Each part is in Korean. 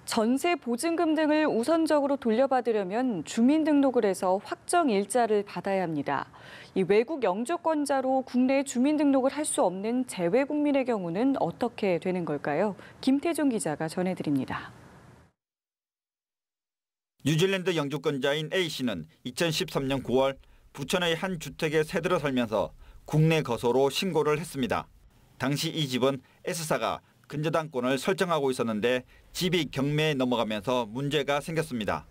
전세 보증금 등을 우선적으로 돌려받으려면 주민등록을 해서 확정 일자를 받아야 합니다. 이 외국 영주권자로 국내 주민등록을 할 수 없는 재외국민의 경우는 어떻게 되는 걸까요? 김태종 기자가 전해드립니다. 뉴질랜드 영주권자인 A씨는 2013년 9월 부천의 한 주택에 새들어 살면서 국내 거소로 신고를 했습니다. 당시 이 집은 S사가 근저당권을 설정하고 있었는데 집이 경매에 넘어가면서 문제가 생겼습니다.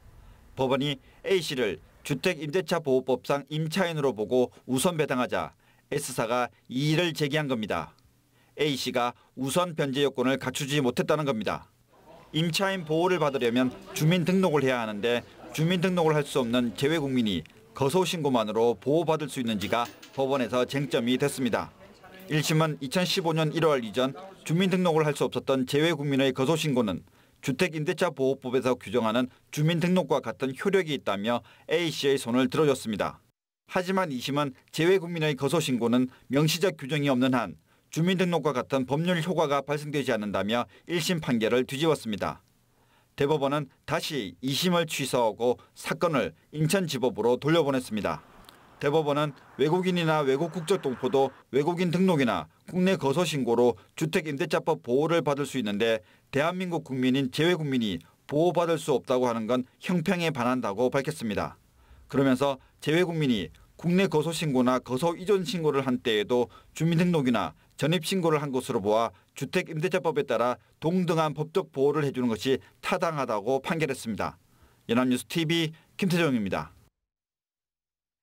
법원이 A씨를 주택임대차보호법상 임차인으로 보고 우선 배당하자 S사가 이의를 제기한 겁니다. A씨가 우선 변제 요건을 갖추지 못했다는 겁니다. 임차인 보호를 받으려면 주민등록을 해야 하는데 주민등록을 할 수 없는 재외국민이 거소신고만으로 보호받을 수 있는지가 법원에서 쟁점이 됐습니다. 1심은 2015년 1월 이전 주민등록을 할 수 없었던 재외국민의 거소신고는 주택임대차보호법에서 규정하는 주민등록과 같은 효력이 있다며 A씨의 손을 들어줬습니다. 하지만 2심은 재외국민의 거소신고는 명시적 규정이 없는 한 주민등록과 같은 법률 효과가 발생되지 않는다며 1심 판결을 뒤집었습니다. 대법원은 다시 2심을 취소하고 사건을 인천지법으로 돌려보냈습니다. 대법원은 외국인이나 외국 국적 동포도 외국인 등록이나 국내 거소 신고로 주택임대차법 보호를 받을 수 있는데 대한민국 국민인 재외국민이 보호받을 수 없다고 하는 건 형평에 반한다고 밝혔습니다. 그러면서 재외국민이 국내 거소 신고나 거소 이전 신고를 한 때에도 주민등록이나 전입 신고를 한 것으로 보아 주택임대차법에 따라 동등한 법적 보호를 해주는 것이 타당하다고 판결했습니다. 연합뉴스 TV 김태정입니다.